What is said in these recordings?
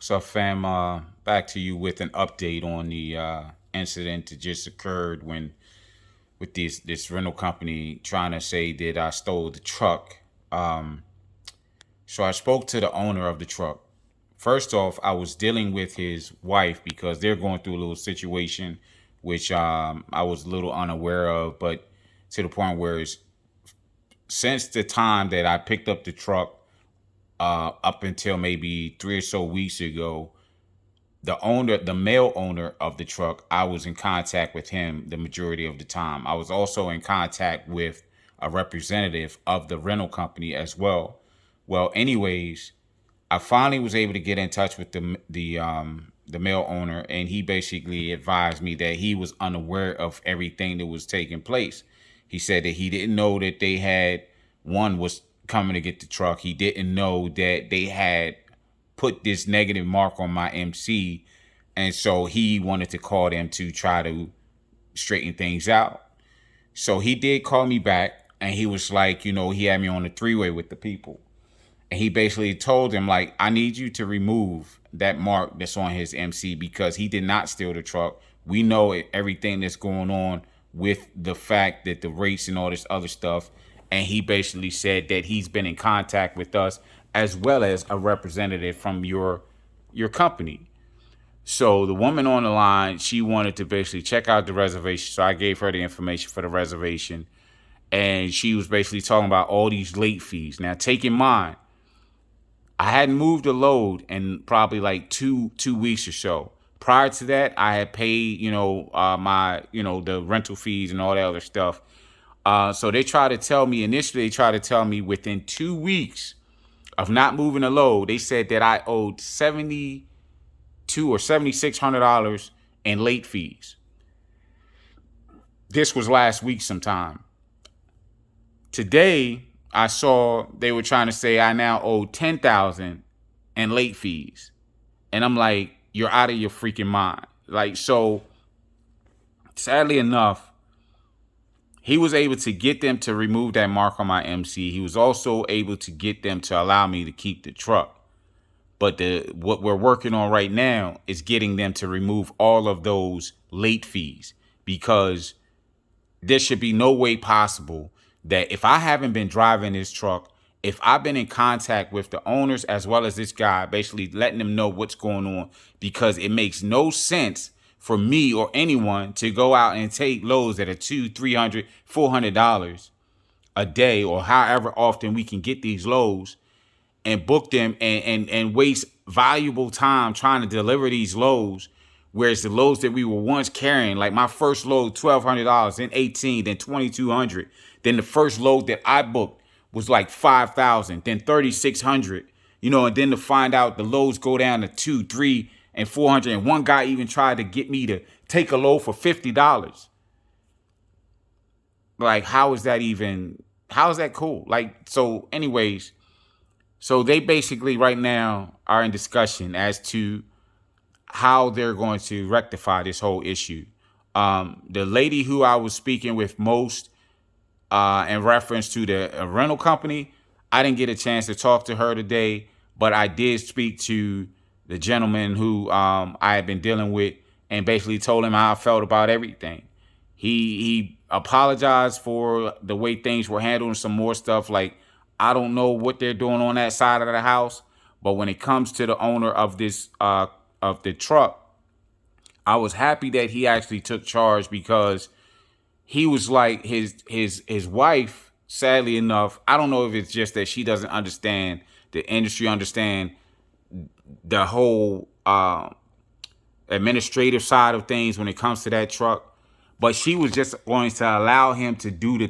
So, fam, back to you with an update on the incident that just occurred when with this rental company trying to say that I stole the truck. Um, so I spoke to the owner of the truck. First off, I was dealing with his wife because they're going through a little situation, which I was a little unaware of, but to the point where since the time that I picked up the truck up until maybe 3 or so weeks ago, the male owner of the truck, I was in contact with him the majority of the time. I was also in contact with a representative of the rental company as well. Well, anyways, I finally was able to get in touch with the male owner, and he basically advised me that he was unaware of everything that was taking place. He said that he didn't know that they had one was coming to get the truck. He didn't know that they had put this negative mark on my MC, and so he wanted to call them to try to straighten things out. So he did call me back, and he was like, he had me on the three-way with the people. And he basically told him, like, I need you to remove that mark that's on his MC because he did not steal the truck. We know everything that's going on with the fact that the race and all this other stuff. And he basically said that he's been in contact with us as well as a representative from your company. So the woman on the line, she wanted to basically check out the reservation. So I gave her the information for the reservation. And she was basically talking about all these late fees. Now, take in mind, I hadn't moved a load in probably like two weeks or so. Prior to that, I had paid, my, the rental fees and all that other stuff. So they tried to tell me, initially they tried to tell me within 2 weeks of not moving a load, they said that I owed $7,200 or $7,600 in late fees. This was last week sometime. Today, I saw they were trying to say I now owe $10,000 in late fees. And I'm like, you're out of your freaking mind. Like, so sadly enough, he was able to get them to remove that mark on my MC. He was also able to get them to allow me to keep the truck. But what we're working on right now is getting them to remove all of those late fees, because there should be no way possible that if I haven't been driving this truck, if I've been in contact with the owners as well as this guy, basically letting them know what's going on, because it makes no sense for me or anyone to go out and take loads that are $200, $300, $400 a day, or however often we can get these loads, and book them and waste valuable time trying to deliver these loads. Whereas the loads that we were once carrying, like my first load, $1,200, then $1,800, then $2,200. Then the first load that I booked was like $5,000, then $3,600. And then to find out the loads go down to $200, $300, and $400. And one guy even tried to get me to take a load for $50. Like, how is that cool? Like, so anyways, so they basically right now are in discussion as to how they're going to rectify this whole issue. The lady who I was speaking with most in reference to the rental company, I didn't get a chance to talk to her today, but I did speak to the gentleman who I had been dealing with, and basically told him how I felt about everything. He apologized for the way things were handled and some more stuff. Like, I don't know what they're doing on that side of the house, but when it comes to the owner of this of the truck, I was happy that he actually took charge, because he was like his wife, sadly enough, I don't know if it's just that she doesn't understand the industry, understand the whole administrative side of things when it comes to that truck, but she was just going to allow them to do the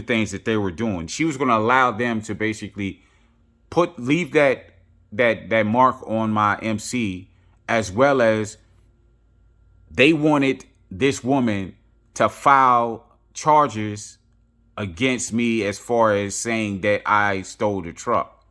things that they were doing. She was going to allow them to basically leave that mark on my MC, as well as they wanted this woman to file charges against me as far as saying that I stole the truck,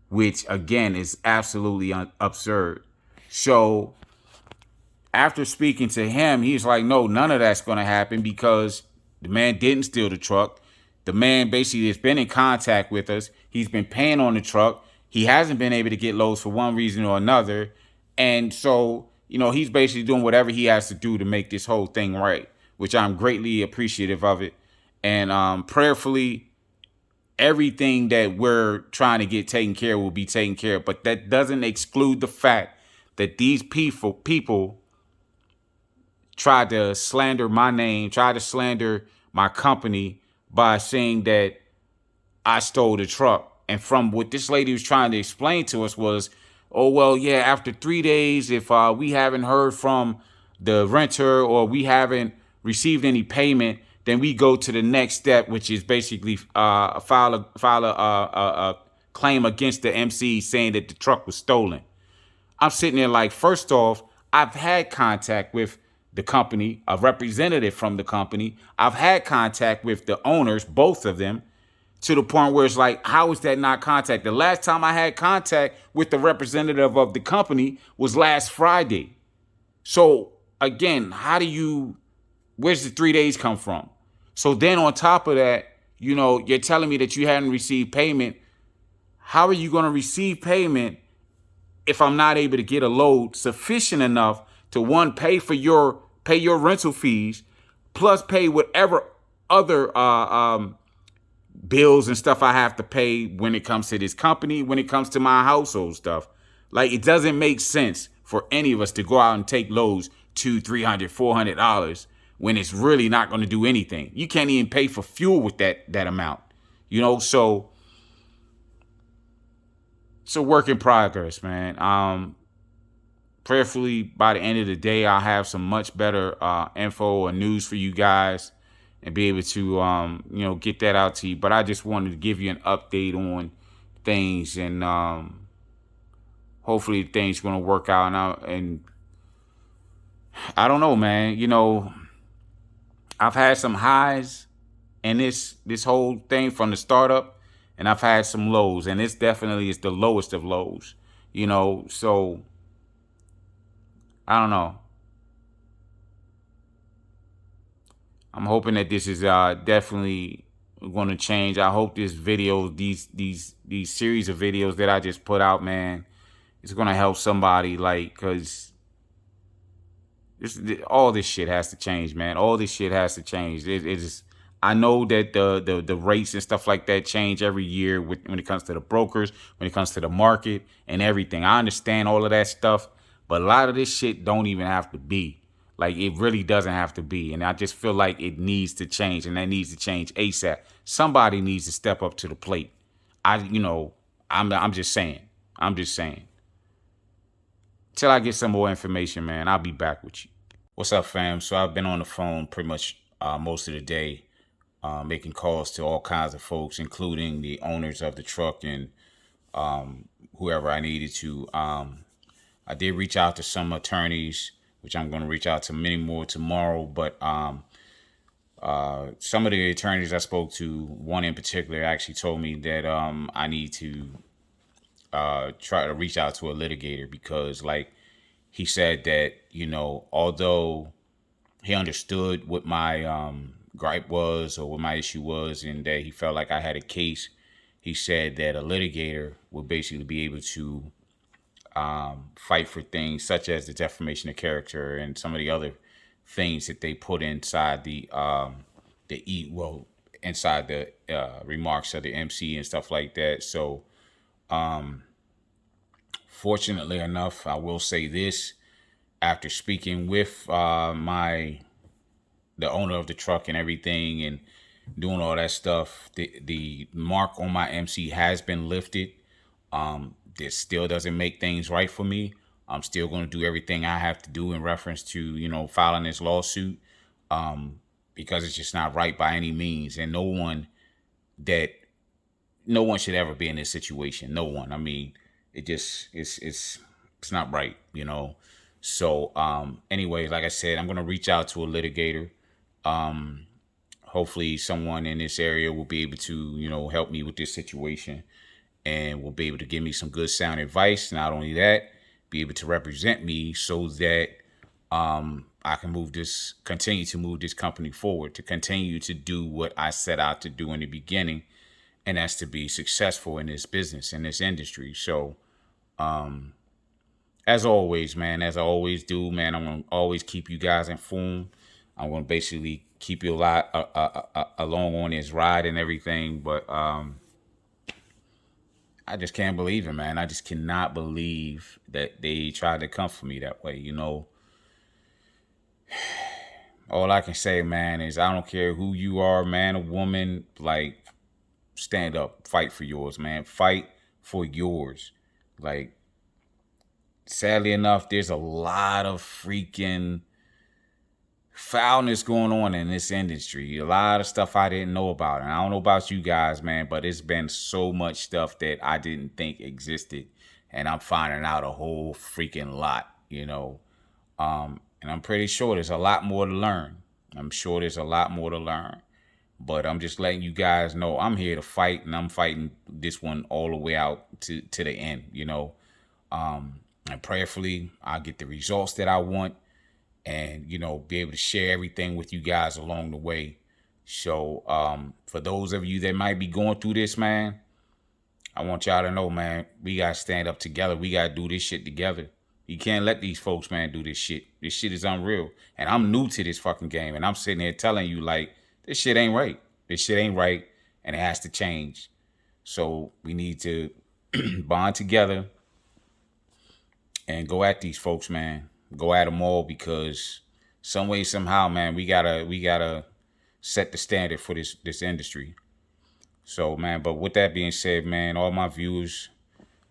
which again is absolutely absurd. So after speaking to him, he's like, no, none of that's going to happen, because the man didn't steal the truck. The man basically has been in contact with us. He's been paying on the truck. He hasn't been able to get loads for one reason or another. And so, he's basically doing whatever he has to do to make this whole thing right, which I'm greatly appreciative of it. And prayerfully, everything that we're trying to get taken care of will be taken care of. But that doesn't exclude the fact that these people tried to slander my name, tried to slander my company by saying that I stole the truck. And from what this lady was trying to explain to us was, oh, well, yeah, after 3 days, if we haven't heard from the renter or we haven't received any payment, then we go to the next step, which is basically file a claim against the MC saying that the truck was stolen. I'm sitting there like, first off, I've had contact with the company, a representative from the company. I've had contact with the owners, both of them, to the point where it's like, how is that not contact? The last time I had contact with the representative of the company was last Friday. So again, where's the 3 days come from? So then on top of that, you're telling me that you hadn't received payment. How are you going to receive payment if I'm not able to get a load sufficient enough to, one, pay your rental fees, plus pay whatever other bills and stuff I have to pay when it comes to this company, when it comes to my household stuff? Like, it doesn't make sense for any of us to go out and take loads $200, $300, $400 when it's really not going to do anything. You can't even pay for fuel with that amount, so it's a work in progress, man. Prayerfully, by the end of the day, I'll have some much better info or news for you guys and be able to, get that out to you. But I just wanted to give you an update on things, and hopefully things are going to work out. And I don't know, man. I've had some highs in this whole thing from the startup, and I've had some lows, and it's definitely is the lowest of lows. So I don't know. I'm hoping that this is definitely going to change. I hope this video, these series of videos that I just put out, man, is going to help somebody, because all this shit has to change, man. All this shit has to change. I know that the rates and stuff like that change every year when it comes to the brokers, when it comes to the market and everything. I understand all of that stuff, but a lot of this shit don't even have to be. Like, it really doesn't have to be. And I just feel like it needs to change, and that needs to change ASAP. Somebody needs to step up to the plate. I'm just saying. Till I get some more information, man, I'll be back with you. What's up, fam? So I've been on the phone pretty much most of the day, making calls to all kinds of folks, including the owners of the truck and whoever I needed to. I did reach out to some attorneys, which I'm going to reach out to many more tomorrow. But some of the attorneys I spoke to, one in particular, actually told me that I need to try to reach out to a litigator, because, like, he said that, although he understood what my gripe was or what my issue was, and that he felt like I had a case, he said that a litigator would basically be able to fight for things such as the defamation of character and some of the other things that they put inside inside the remarks of the MC and stuff like that. So, fortunately enough, I will say this: after speaking with the owner of the truck and everything, and doing all that stuff, the mark on my MC has been lifted. This still doesn't make things right for me. I'm still going to do everything I have to do in reference to, filing this lawsuit, because it's just not right by any means. And no one should ever be in this situation. No one. I mean, it's not right, So, anyways, like I said, I'm going to reach out to a litigator. Hopefully someone in this area will be able to, help me with this situation, and will be able to give me some good sound advice. Not only that, be able to represent me so that I can continue to move this company forward, to continue to do what I set out to do in the beginning, and that's to be successful in this business, in this industry. So as always, man, as I always do, man, I'm gonna always keep you guys informed. I'm gonna basically keep you a lot along on this ride and everything. But I just can't believe it, man. I just cannot believe that they tried to come for me that way. All I can say, man, is I don't care who you are, man or woman. Like, stand up, fight for yours, man. Fight for yours. Like, sadly enough, there's a lot of freaking foulness going on in this industry. A lot of stuff I didn't know about. And I don't know about you guys, man, but it's been so much stuff that I didn't think existed. And I'm finding out a whole freaking lot. And I'm pretty sure there's a lot more to learn. I'm sure there's a lot more to learn. But I'm just letting you guys know I'm here to fight, and I'm fighting this one all the way out to the end. And prayerfully, I'll get the results that I want, and be able to share everything with you guys along the way. So for those of you that might be going through this, man, I want y'all to know, man, we gotta stand up together. We gotta do this shit together. You can't let these folks, man, do this shit. This shit is unreal. And I'm new to this fucking game, and I'm sitting here telling you, like, this shit ain't right. This shit ain't right, and it has to change. So we need to bond together and go at these folks, man. Go at them all, because some way, somehow, man, we gotta set the standard for this industry. So, man, but with that being said, man, all my viewers,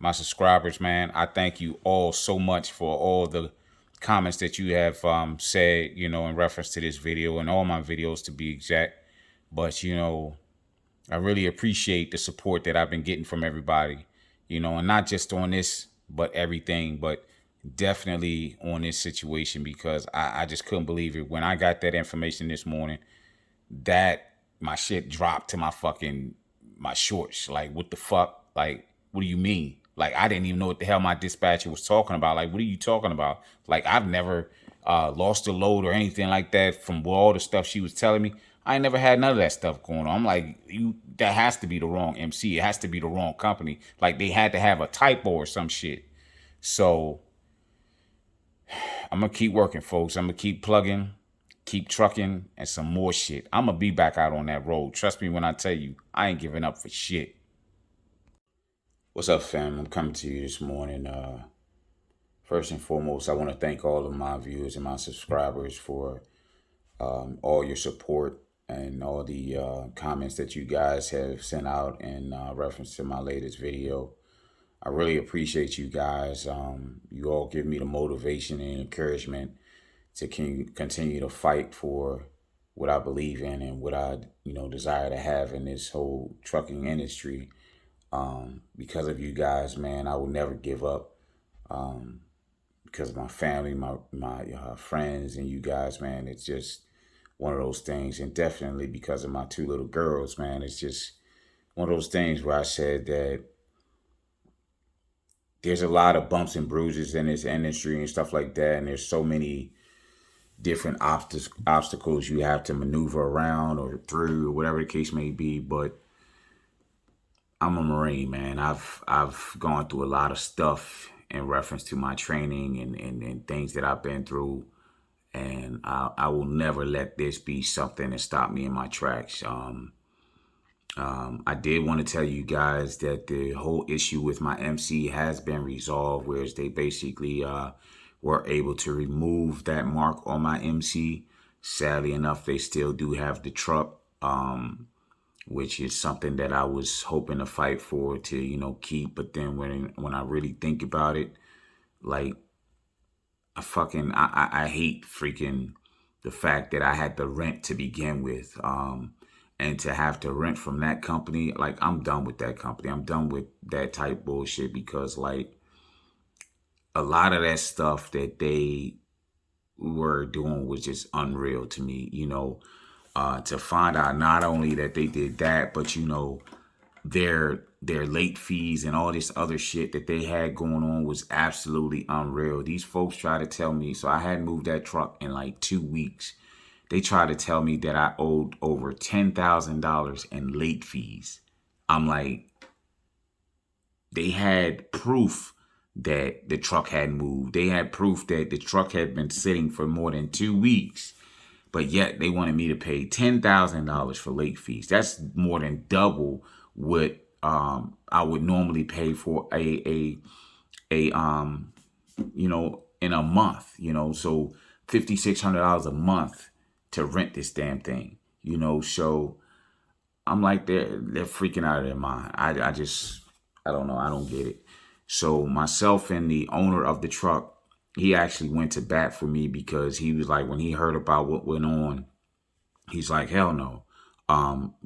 my subscribers, man, I thank you all so much for all the comments that you have said, in reference to this video and all my videos, to be exact. But, I really appreciate the support that I've been getting from everybody, and not just on this, but everything, but definitely on this situation, because I just couldn't believe it. When I got that information this morning, that my shit dropped to my shorts. Like, what the fuck? Like, what do you mean? Like, I didn't even know what the hell my dispatcher was talking about. Like, what are you talking about? Like, I've never lost a load or anything like that from all the stuff she was telling me. I ain't never had none of that stuff going on. I'm like, that has to be the wrong MC. It has to be the wrong company. Like, they had to have a typo or some shit. So I'm going to keep working, folks. I'm going to keep plugging, keep trucking, and some more shit. I'm going to be back out on that road. Trust me when I tell you, I ain't giving up for shit. What's up, fam? I'm coming to you this morning. First and foremost, I want to thank all of my viewers and my subscribers for all your support and all the comments that you guys have sent out in reference to my latest video. I really appreciate you guys. You all give me the motivation and encouragement to continue to fight for what I believe in and what I desire to have in this whole trucking industry. Because of you guys, man, I will never give up. Because of my family, my friends, and you guys, man, it's just one of those things. And definitely because of my two little girls, man, it's just one of those things where I said that there's a lot of bumps and bruises in this industry and stuff like that. And there's so many different obstacles you have to maneuver around or through, or whatever the case may be. But I'm a Marine, man. I've gone through a lot of stuff in reference to my training and things that I've been through. And I will never let this be something that stop me in my tracks. I did want to tell you guys that the whole issue with my MC has been resolved, whereas they basically were able to remove that mark on my MC. Sadly enough, they still do have the truck, which is something that I was hoping to fight for to, keep. But then when I really think about it, like, I hate freaking the fact that I had to rent to begin with. And to have to rent from that company, like, I'm done with that company. I'm done with that type bullshit, because, like, a lot of that stuff that they were doing was just unreal to me, to find out not only that they did that, but, their late fees and all this other shit that they had going on was absolutely unreal. These folks tried to tell me, so I hadn't moved that truck in like 2 weeks. They tried to tell me that I owed over $10,000 in late fees. I'm like, they had proof that the truck had moved. They had proof that the truck had been sitting for more than 2 weeks. But yet they wanted me to pay $10,000 for late fees. That's more than double what I would normally pay for a in a month. So $5,600 a month to rent this damn thing. So I'm like, they're freaking out of their mind. I don't know. I don't get it. So myself and the owner of the truck, he actually went to bat for me because he was like, when he heard about what went on, he's like, hell no.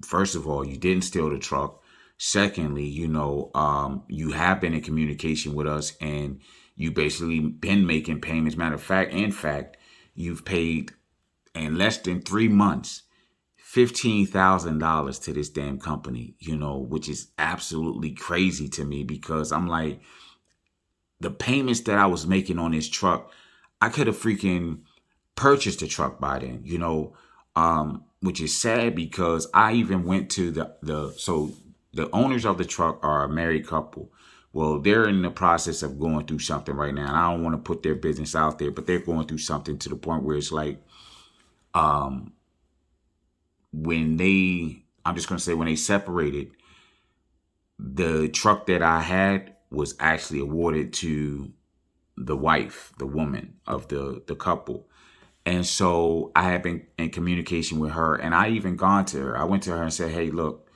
First of all, you didn't steal the truck. Secondly, you have been in communication with us and you basically been making payments. Matter of fact, in fact, you've paid in less than 3 months $15,000 to this damn company, which is absolutely crazy to me because I'm like, the payments that I was making on this truck, I could have freaking purchased the truck by then, which is sad because I even went to the owners of the truck are a married couple. Well, they're in the process of going through something right now. And I don't want to put their business out there, but they're going through something to the point where it's like, when they separated, the truck that I had was actually awarded to the wife, the woman of the couple. And so I had been in communication with her, and I even gone to her. I went to her and said, hey, look,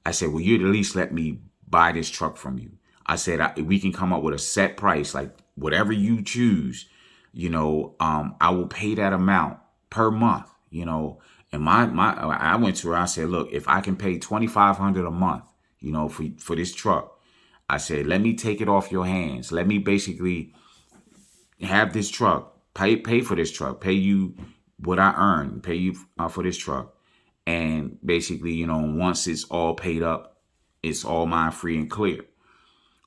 I said, will you at least let me buy this truck from you? I said, we can come up with a set price, like whatever you choose, I will pay that amount per month, And I went to her, I said, look, if I can pay $2,500 a month, for this truck, I said, let me take it off your hands. Let me basically have this truck, pay for this truck, pay you what I earn, pay you for this truck. And basically, once it's all paid up, it's all mine free and clear.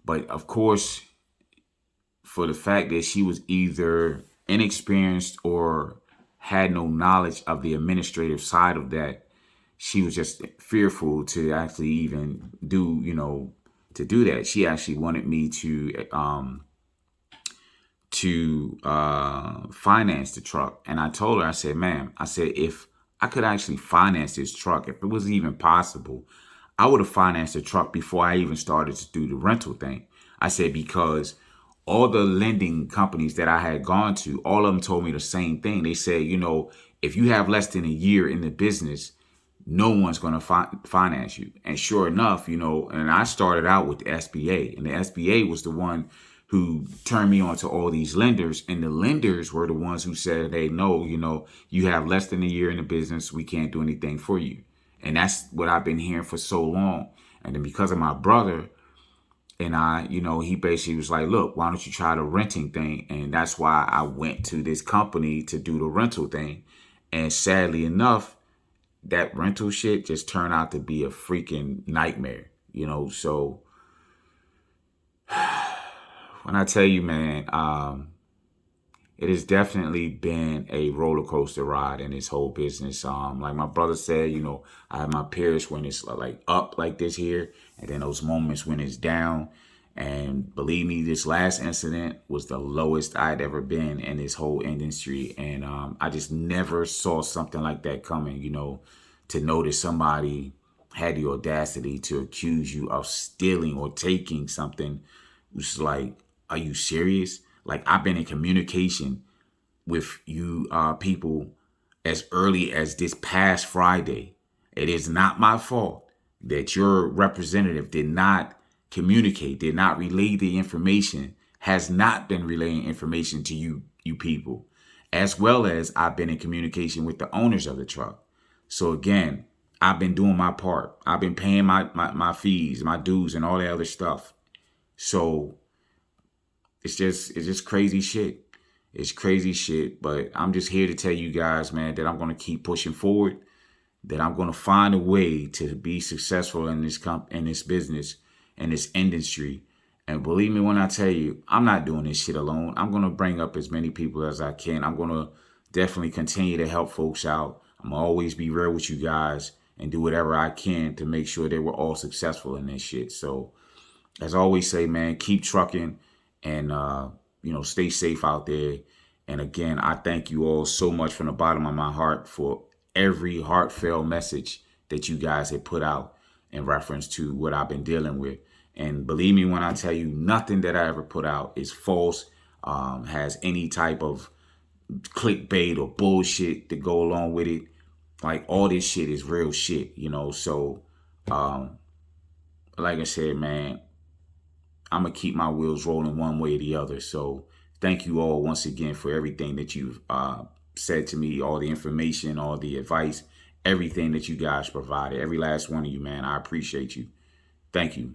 But of course, for the fact that she was either inexperienced or had no knowledge of the administrative side of that, she was just fearful to actually even to do that. She actually wanted me to finance the truck. And I told her, I said, ma'am, I said, if I could actually finance this truck, if it was even possible, I would have financed the truck before I even started to do the rental thing. I said, because all the lending companies that I had gone to, all of them told me the same thing. They said, if you have less than a year in the business, no one's going to finance you. And sure enough, and I started out with the SBA, and the SBA was the one who turned me on to all these lenders. And the lenders were the ones who said, hey, no, you have less than a year in the business. We can't do anything for you. And that's what I've been hearing for so long. And then because of my brother and I, he basically was like, look, why don't you try the renting thing? And that's why I went to this company to do the rental thing. And sadly enough, that rental shit just turned out to be a freaking nightmare, so when I tell you, man, it has definitely been a roller coaster ride in this whole business. Like my brother said, I have my periods when it's like up like this here, and then those moments when it's down. And believe me, this last incident was the lowest I'd ever been in this whole industry. And I just never saw something like that coming, to notice somebody had the audacity to accuse you of stealing or taking something. It's like, are you serious? Like, I've been in communication with you people as early as this past Friday. It is not my fault that your representative did not communicate, did not relay the information, has not been relaying information to you people, as well as I've been in communication with the owners of the truck. So again, I've been doing my part. I've been paying my fees, my dues, and all that other stuff. So it's just crazy shit. It's crazy shit. But I'm just here to tell you guys, man, that I'm going to keep pushing forward, that I'm going to find a way to be successful in this business, in this industry. And believe me when I tell you, I'm not doing this shit alone. I'm going to bring up as many people as I can. I'm going to definitely continue to help folks out. I'm going to always be real with you guys. and do whatever I can to make sure that we're all successful in this shit. So as I always say, man, keep trucking and, stay safe out there. And again, I thank you all so much from the bottom of my heart for every heartfelt message that you guys have put out in reference to what I've been dealing with. And believe me when I tell you, nothing that I ever put out is false, has any type of clickbait or bullshit to go along with it. Like, all this shit is real shit, So, like I said, man, I'm going to keep my wheels rolling one way or the other. So thank you all once again for everything that you've said to me, all the information, all the advice, everything that you guys provided. Every last one of you, man. I appreciate you. Thank you.